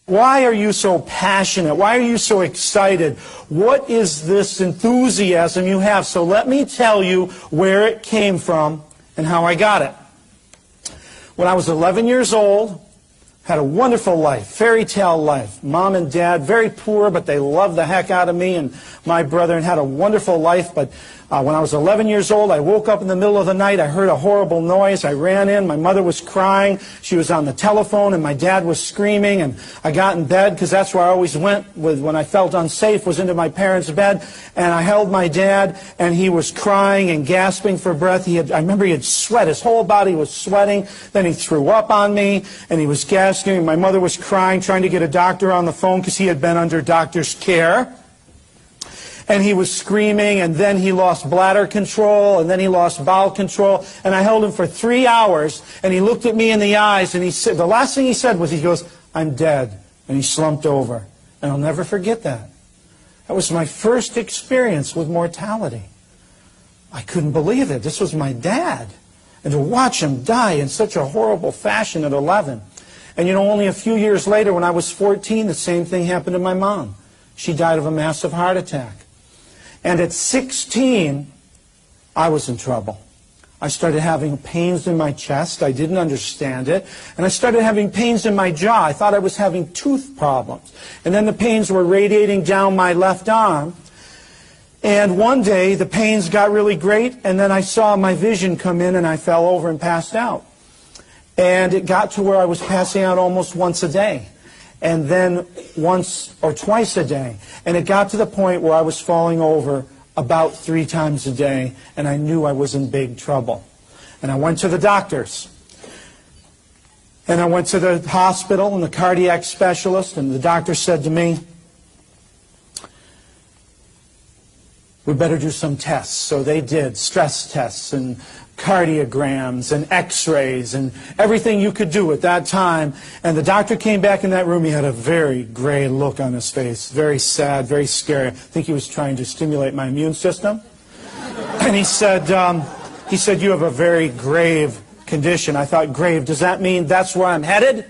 Why are you so passionate? Why are you so excited? What is this enthusiasm you have? So let me tell you where it came from and how I got it. When I was 11 years old, had a wonderful life, fairy tale life. Mom and dad, very poor, but they loved the heck out of me and my brother and had a wonderful life. But when I was 11 years old, I woke up in the middle of the night. I heard a horrible noise. I ran in. My mother was crying. She was on the telephone, and my dad was screaming. And I got in bed, because that's where I always went when I felt unsafe, was into my parents' bed. And I held my dad, and he was crying and gasping for breath. I remember he had sweat. His whole body was sweating. Then he threw up on me, and he was gasping. My mother was crying, trying to get a doctor on the phone, because he had been under doctor's care. And he was screaming, and then he lost bladder control, and then he lost bowel control. And I held him for 3 hours, and he looked at me in the eyes, and he said, the last thing he said was, he goes, "I'm dead." And he slumped over. And I'll never forget that. That was my first experience with mortality. I couldn't believe it. This was my dad. And to watch him die in such a horrible fashion at 11. And you know, only a few years later, when I was 14, the same thing happened to my mom. She died of a massive heart attack. And at 16, I was in trouble. I started having pains in my chest. I didn't understand it. And I started having pains in my jaw. I thought I was having tooth problems. And then the pains were radiating down my left arm. And one day, the pains got really great, and then I saw my vision come in, and I fell over and passed out. And it got to where I was passing out almost once a day. And then once or twice a day. And it got to the point where I was falling over about 3 times a day, and I knew I was in big trouble. And I went to the doctors. And I went to the hospital and the cardiac specialist, and the doctor said to me, "We better do some tests." So they did stress tests and cardiograms and x-rays and everything you could do at that time. And the doctor came back in that room. He had a very gray look on his face, very sad, very scary. I think he was trying to stimulate my immune system. And he said, "You have a very grave condition." I thought, grave, does that mean that's where I'm headed?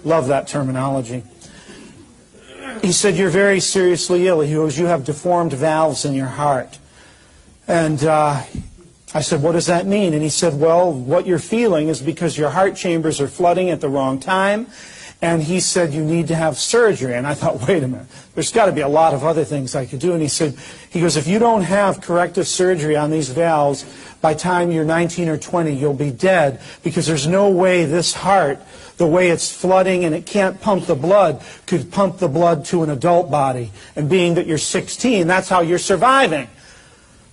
Love that terminology. He said, "You're very seriously ill." He goes, "You have deformed valves in your heart." And I said, "What does that mean?" And he said, "Well, what you're feeling is because your heart chambers are flooding at the wrong time." And he said, "You need to have surgery." And I thought, wait a minute, there's got to be a lot of other things I could do. And he goes, "If you don't have corrective surgery on these valves, by the time you're 19 or 20, you'll be dead, because there's no way this heart, the way it's flooding and it can't pump the blood, could pump the blood to an adult body. And being that you're 16, that's how you're surviving."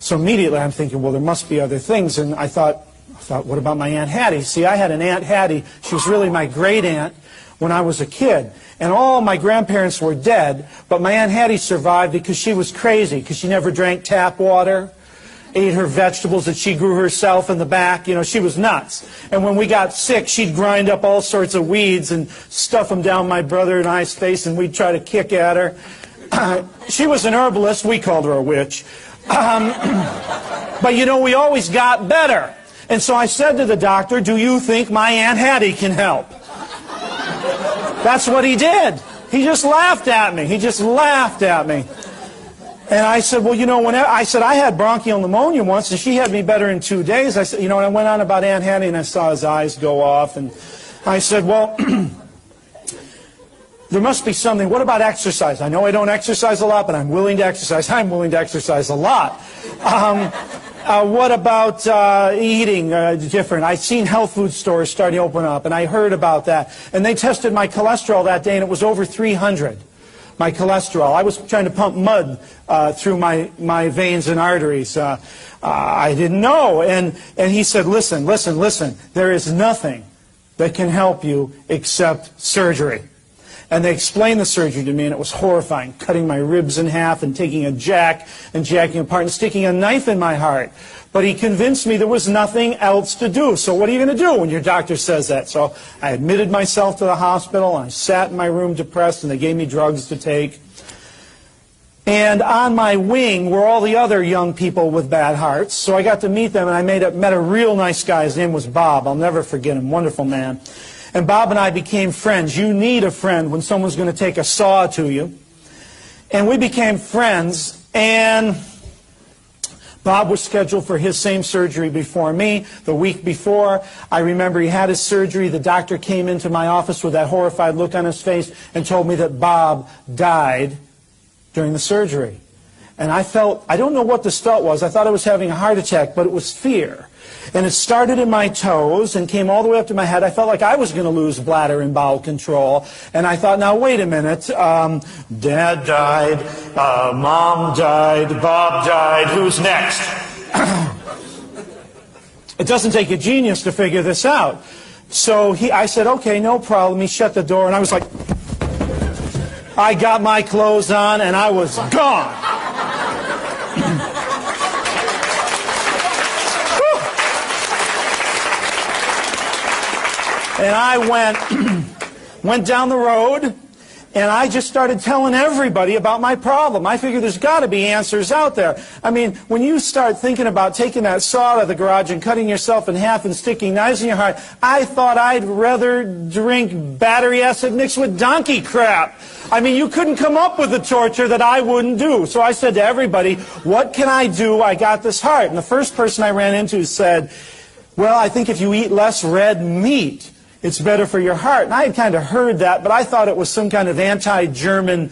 So immediately I'm thinking, well, there must be other things. And I thought, what about my Aunt Hattie? See, I had an Aunt Hattie. She was really my great aunt when I was a kid. And all my grandparents were dead, but my Aunt Hattie survived because she was crazy, because she never drank tap water, ate her vegetables that she grew herself in the back. You know, she was nuts. And when we got sick, she'd grind up all sorts of weeds and stuff them down my brother and I's face, and we'd try to kick at her. She was an herbalist. We called her a witch. But, you know, we always got better. And so I said to the doctor, "Do you think my Aunt Hattie can help?" That's what he did. He just laughed at me. He just laughed at me. And I said, "Well, you know, I had bronchial pneumonia once, and she had me better in 2 days." I said, you know, and I went on about Aunt Hattie, and I saw his eyes go off. And I said, "Well, there must be something. What about exercise? I know I don't exercise a lot, but I'm willing to exercise. I'm willing to exercise a lot. What about eating different? I've seen health food stores starting to open up, and I heard about that. And they tested my cholesterol that day, and it was over 300, my cholesterol. I was trying to pump mud through my veins and arteries. I didn't know. And he said, listen, there is nothing that can help you except surgery." And they explained the surgery to me, and it was horrifying, cutting my ribs in half and taking a jack and jacking apart and sticking a knife in my heart. But he convinced me there was nothing else to do. So what are you going to do when your doctor says that? So I admitted myself to the hospital, and I sat in my room depressed, and they gave me drugs to take. And on my wing were all the other young people with bad hearts. So I got to meet them, and I met a real nice guy. His name was Bob. I'll never forget him. Wonderful man. And Bob and I became friends. You need a friend when someone's going to take a saw to you. And we became friends, and Bob was scheduled for his same surgery before me. The week before, I remember he had his surgery. The doctor came into my office with that horrified look on his face and told me that Bob died during the surgery. And I don't know what this thought was. I thought I was having a heart attack, but it was fear. And it started in my toes and came all the way up to my head. I felt like I was going to lose bladder and bowel control. And I thought, now wait a minute. Dad died, Mom died, Bob died. Who's next? It doesn't take a genius to figure this out. So I said, okay, no problem. He shut the door, and I was like, I got my clothes on, and I was gone. And I went down the road, and I just started telling everybody about my problem. I figured there's got to be answers out there. I mean, when you start thinking about taking that saw out of the garage and cutting yourself in half and sticking knives in your heart, I thought I'd rather drink battery acid mixed with donkey crap. I mean, you couldn't come up with the torture that I wouldn't do. So I said to everybody, what can I do? I got this heart. And the first person I ran into said, well, I think if you eat less red meat, it's better for your heart. And I had kind of heard that, but I thought it was some kind of anti-German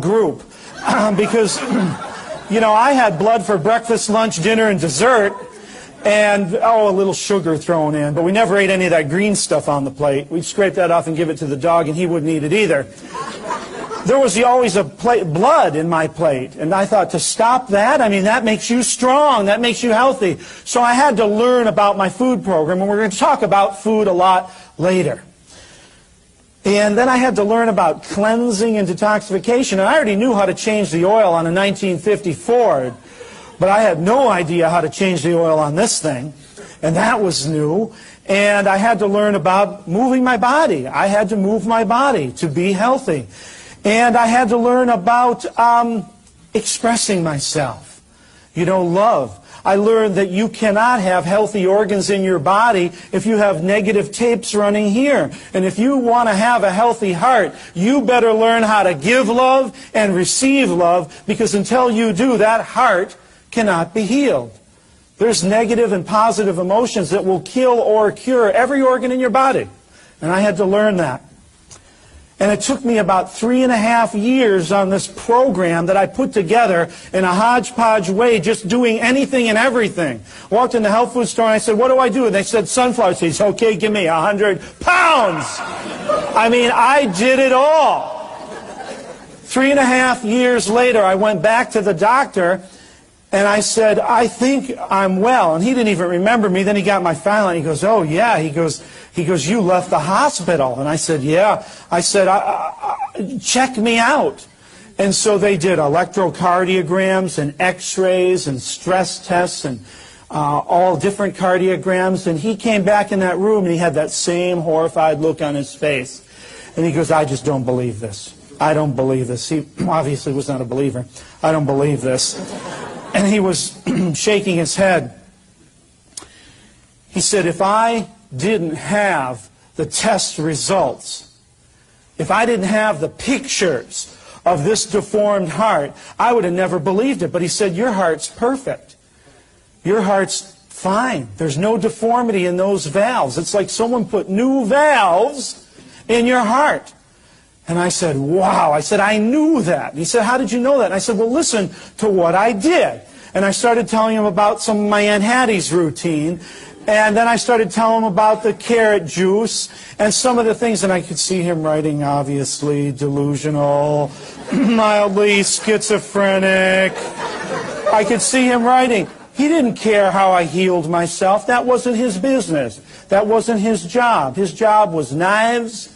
group. Because, you know, I had blood for breakfast, lunch, dinner, and dessert. And, a little sugar thrown in. But we never ate any of that green stuff on the plate. We'd scrape that off and give it to the dog, and he wouldn't eat it either. There was always blood in my plate. And I thought, to stop that, I mean, that makes you strong. That makes you healthy. So I had to learn about my food program. And we're going to talk about food a lot later. And then I had to learn about cleansing and detoxification. And I already knew how to change the oil on a 1950 Ford. But I had no idea how to change the oil on this thing. And that was new. And I had to learn about moving my body. I had to move my body to be healthy. And I had to learn about expressing myself. You know, love. I learned that you cannot have healthy organs in your body if you have negative tapes running here. And if you want to have a healthy heart, you better learn how to give love and receive love, because until you do, that heart cannot be healed. There's negative and positive emotions that will kill or cure every organ in your body. And I had to learn that. And it took me about 3.5 years on this program that I put together in a hodgepodge way, just doing anything and everything. Walked in the health food store and I said, what do I do? And they said, sunflower seeds. Okay, give me 100 pounds. I mean, I did it all. 3.5 years later, I went back to the doctor and I said, I think I'm well. And he didn't even remember me. Then he got my file and he goes, oh yeah. He goes, you left the hospital. And I said, yeah. I said, check me out. And so they did electrocardiograms and x-rays and stress tests and all different cardiograms. And he came back in that room and he had that same horrified look on his face. And he goes, I just don't believe this. I don't believe this. He obviously was not a believer. I don't believe this. And he was shaking his head. He said, if I didn't have the test results, if I didn't have the pictures of this deformed heart, I would have never believed it. But he said, your heart's perfect. Your heart's fine. There's no deformity in those valves. It's like someone put new valves in your heart. And I said, wow. I said, I knew that. And he said, how did you know that? And I said, well, listen to what I did. And I started telling him about some of my Aunt Hattie's routine. And then I started telling him about the carrot juice and some of the things. And I could see him writing, obviously, delusional, mildly schizophrenic. I could see him writing. He didn't care how I healed myself. That wasn't his business. That wasn't his job. His job was knives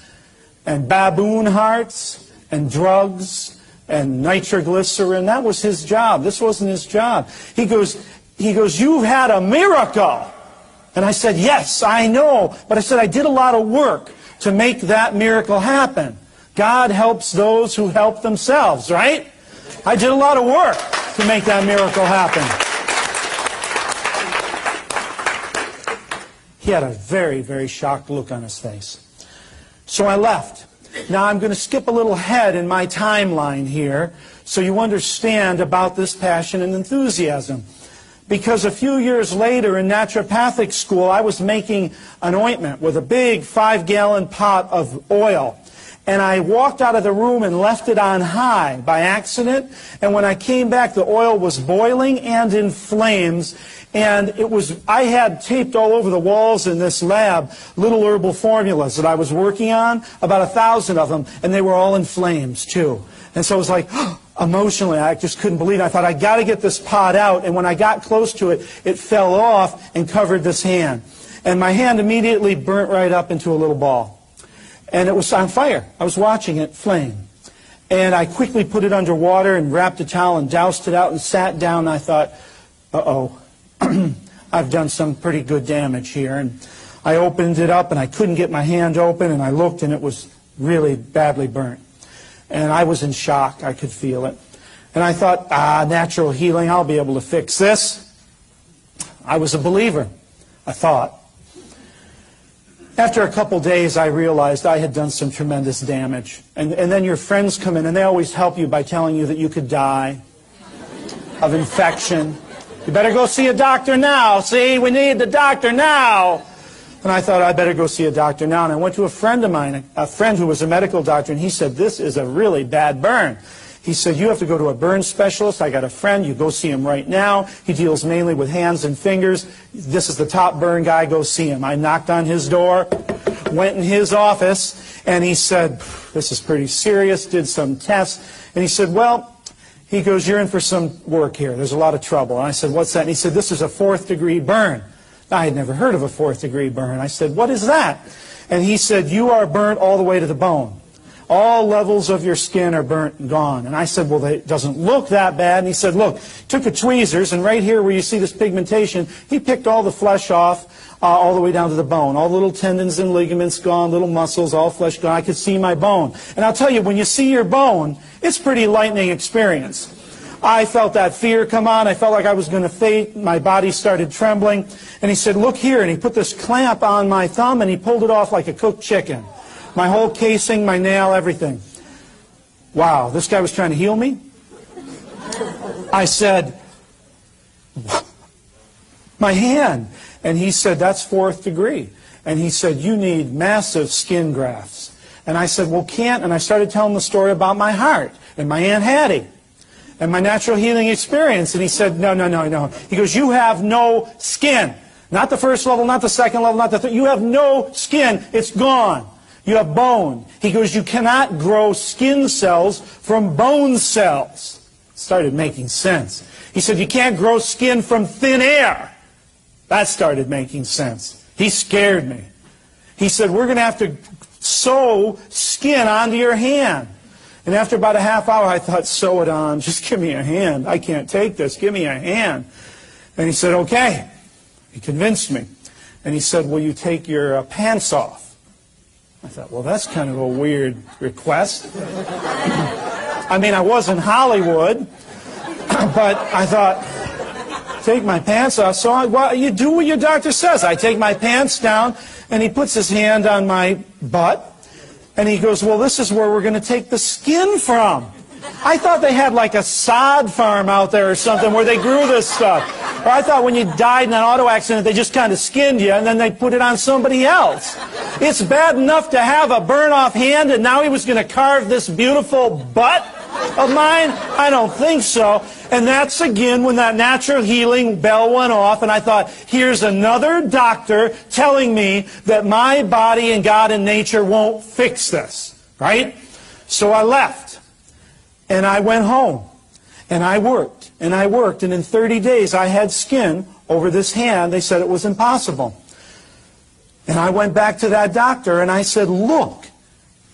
and baboon hearts and drugs and nitroglycerin. That was his job. This wasn't his job. He goes, you've had a miracle. And I said, yes, I know. But I said, I did a lot of work to make that miracle happen. God helps those who help themselves, right? I did a lot of work to make that miracle happen. He had a very, very shocked look on his face. So I left. Now I'm going to skip a little ahead in my timeline here so you understand about this passion and enthusiasm. Because a few years later in naturopathic school, I was making an ointment with a big 5-gallon pot of oil. And I walked out of the room and left it on high by accident. And when I came back, the oil was boiling and in flames. And I had taped all over the walls in this lab little herbal formulas that I was working on, about 1,000 of them, and they were all in flames too. And so it was like, emotionally, I just couldn't believe it. I thought, I got to get this pot out. And when I got close to it, it fell off and covered this hand. And my hand immediately burnt right up into a little ball. And it was on fire. I was watching it flame. And I quickly put it under water and wrapped a towel and doused it out and sat down. And I thought, uh-oh, I've done some pretty good damage here. And I opened it up and I couldn't get my hand open. And I looked and it was really badly burnt. And I was in shock. I could feel it. And I thought, natural healing, I'll be able to fix this. I was a believer, I thought. After a couple days, I realized I had done some tremendous damage. And then your friends come in, and they always help you by telling you that you could die of infection. You better go see a doctor now. See, we need the doctor now. And I thought, I better go see a doctor now. And I went to a friend of mine, a friend who was a medical doctor, and he said, this is a really bad burn. He said, you have to go to a burn specialist. I got a friend. You go see him right now. He deals mainly with hands and fingers. This is the top burn guy. Go see him. I knocked on his door, went in his office, and he said, this is pretty serious, did some tests. And he said, well, he goes, you're in for some work here. There's a lot of trouble. And I said, what's that? And he said, this is a 4th-degree burn. I had never heard of a 4th-degree burn. I said, what is that? And he said, you are burnt all the way to the bone. All levels of your skin are burnt and gone. And I said, well, it doesn't look that bad. And he said, look, took a tweezers, and right here where you see this pigmentation, he picked all the flesh off all the way down to the bone. All the little tendons and ligaments gone, little muscles, all flesh gone. I could see my bone. And I'll tell you, when you see your bone, it's a pretty lightning experience. I felt that fear come on. I felt like I was going to faint. My body started trembling. And he said, look here. And he put this clamp on my thumb, and he pulled it off like a cooked chicken. My whole casing, my nail, everything. Wow, this guy was trying to heal me? I said, my hand. And he said, that's 4th degree. And he said, you need massive skin grafts. And I said, well, can't. And I started telling the story about my heart and my Aunt Hattie and my natural healing experience. And he said, no, no, no, no. He goes, you have no skin. Not the 1st level, not the 2nd level, not the 3rd. You have no skin. It's gone. You have bone. He goes, you cannot grow skin cells from bone cells. Started making sense. He said, you can't grow skin from thin air. That started making sense. He scared me. He said, we're going to have to sew skin onto your hand. And after about a half hour, I thought, sew it on. Just give me a hand. I can't take this. Give me a hand. And he said, okay. He convinced me. And he said, will you take your pants off? I thought, well, that's kind of a weird request. I mean, I was in Hollywood, but I thought, take my pants off. So well, you do what your doctor says. I take my pants down, and he puts his hand on my butt, and he goes, well, this is where we're going to take the skin from. I thought they had like a sod farm out there or something where they grew this stuff. Or I thought when you died in an auto accident, they just kind of skinned you and then they put it on somebody else. It's bad enough to have a burn-off hand, and now he was going to carve this beautiful butt of mine? I don't think so. And that's again when that natural healing bell went off, and I thought, here's another doctor telling me that my body and God and nature won't fix this, right? So I left, and I went home, and I worked, and in 30 days I had skin over this hand. They said it was impossible. And I went back to that doctor, and I said, look.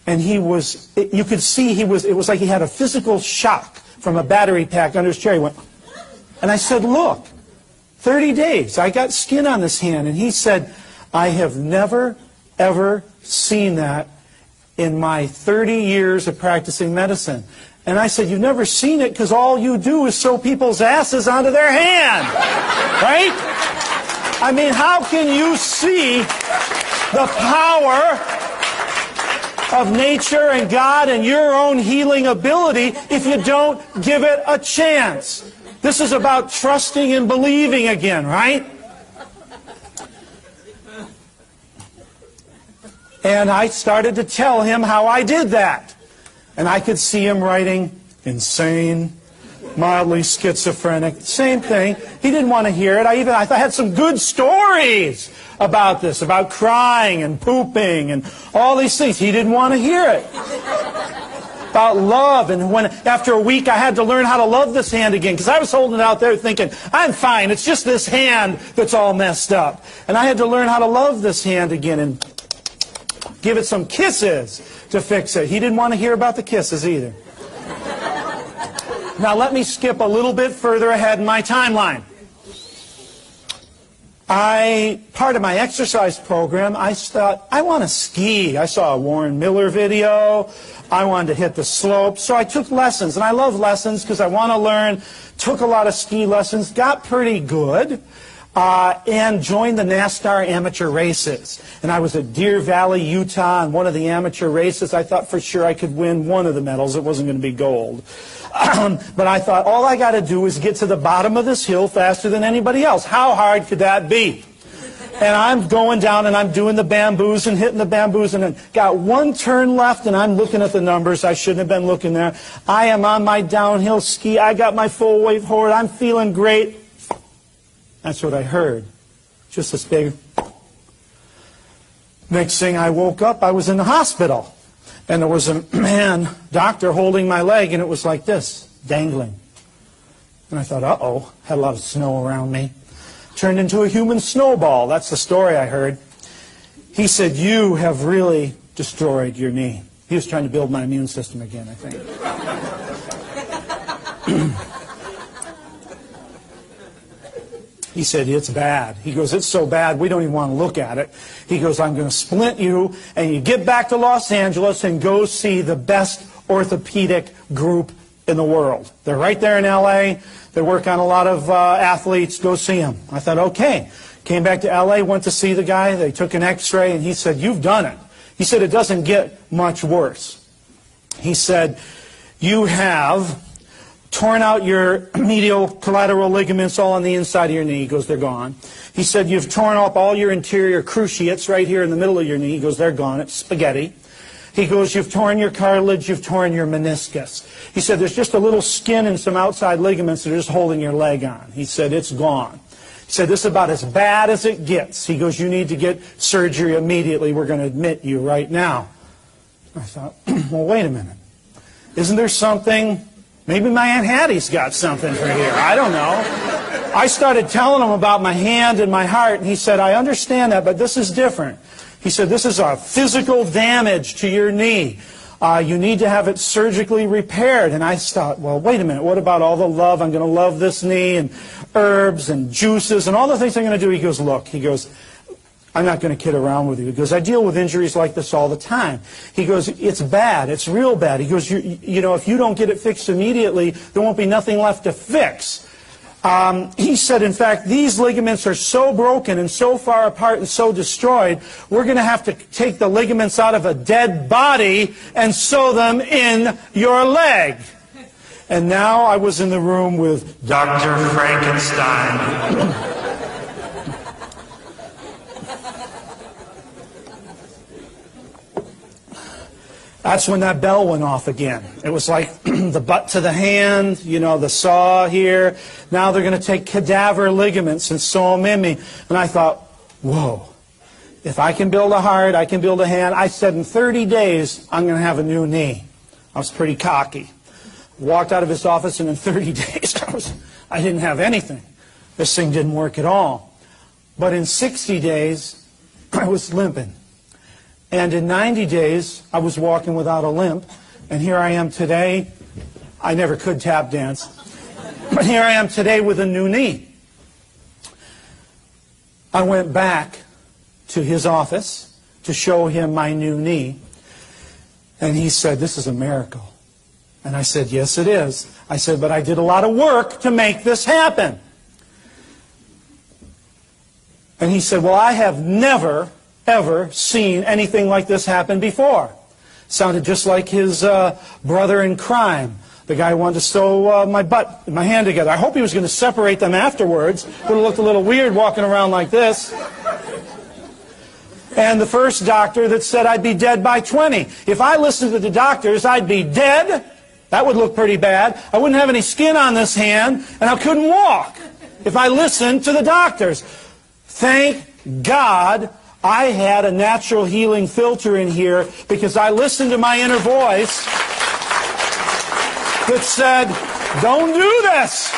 And he was, you could see it was like he had a physical shock from a battery pack under his chair. He went, and I said, look, 30 days, I got skin on this hand. And he said, I have never, ever seen that in my 30 years of practicing medicine. And I said, you've never seen it because all you do is sew people's asses onto their hand, right? I mean, how can you see the power of nature and God and your own healing ability if you don't give it a chance. This is about trusting and believing again, right? And I started to tell him how I did that. And I could see him writing, insane, mildly schizophrenic, same thing. He didn't want to hear it. I had some good stories about this, about crying and pooping and all these things. He didn't want to hear it. About love, and when after a week I had to learn how to love this hand again, because I was holding it out there thinking, I'm fine, it's just this hand that's all messed up. And I had to learn how to love this hand again and give it some kisses to fix it. He didn't want to hear about the kisses either. Now let me skip a little bit further ahead in my timeline. Part of my exercise program, I thought, I want to ski. I saw a Warren Miller video. I wanted to hit the slope. So I took lessons, and I love lessons because I want to learn. Took a lot of ski lessons, got pretty good, and joined the NASCAR amateur races. And I was at Deer Valley, Utah, on one of the amateur races. I thought for sure I could win one of the medals. It wasn't going to be gold. But I thought, all I got to do is get to the bottom of this hill faster than anybody else. How hard could that be? And I'm going down and I'm doing the bamboos and hitting the bamboos and then got one turn left and I'm looking at the numbers. I shouldn't have been looking there. I am on my downhill ski. I got my full weight forward. I'm feeling great. That's what I heard. Just this big. Next thing I woke up, I was in the hospital. And there was a doctor holding my leg, and it was like this, dangling. And I thought, uh-oh, had a lot of snow around me. Turned into a human snowball. That's the story I heard. He said, you have really destroyed your knee. He was trying to build my immune system again, I think. He said, it's bad. He goes, it's so bad, we don't even want to look at it. He goes, I'm going to splint you, and you get back to Los Angeles and go see the best orthopedic group in the world. They're right there in L.A. They work on a lot of athletes. Go see them. I thought, okay. Came back to L.A., went to see the guy. They took an x-ray, and he said, you've done it. He said, it doesn't get much worse. He said, you have torn out your medial collateral ligaments all on the inside of your knee. He goes, they're gone. He said, you've torn up all your interior cruciates right here in the middle of your knee. He goes, they're gone. It's spaghetti. He goes, you've torn your cartilage, you've torn your meniscus. He said, there's just a little skin and some outside ligaments that are just holding your leg on. He said, it's gone. He said, this is about as bad as it gets. He goes, you need to get surgery immediately. We're going to admit you right now. I thought, well, wait a minute. Isn't there something? Maybe my Aunt Hattie's got something for here. I don't know. I started telling him about my hand and my heart, and he said, I understand that, but this is different. He said, this is a physical damage to your knee. You need to have it surgically repaired. And I thought, well, wait a minute. What about all the love? I'm going to love this knee and herbs and juices and all the things I'm going to do. He goes, look, he goes, I'm not going to kid around with you. He goes, I deal with injuries like this all the time. He goes, it's bad. It's real bad. He goes, you know, if you don't get it fixed immediately, there won't be nothing left to fix. He said, in fact, these ligaments are so broken and so far apart and so destroyed, we're going to have to take the ligaments out of a dead body and sew them in your leg. And now I was in the room with Dr. Frankenstein. That's when that bell went off again. It was like the butt to the hand, you know, the saw here. Now they're going to take cadaver ligaments and sew them in me. And I thought, whoa, if I can build a heart, I can build a hand. I said in 30 days, I'm going to have a new knee. I was pretty cocky. Walked out of his office, and in 30 days, I didn't have anything. This thing didn't work at all. But in 60 days, I was limping. And in 90 days, I was walking without a limp. And here I am today. I never could tap dance. But here I am today with a new knee. I went back to his office to show him my new knee. And he said, this is a miracle. And I said, yes, it is. I said, but I did a lot of work to make this happen. And he said, well, I have never ever seen anything like this happen before. Sounded just like his brother in crime. The guy who wanted to sew my hand together. I hope he was going to separate them afterwards. Would have looked a little weird walking around like this. And the first doctor that said I'd be dead by 20. If I listened to the doctors, I'd be dead. That would look pretty bad. I wouldn't have any skin on this hand, and I couldn't walk if I listened to the doctors. Thank God I had a natural healing filter in here, because I listened to my inner voice that said, don't do this.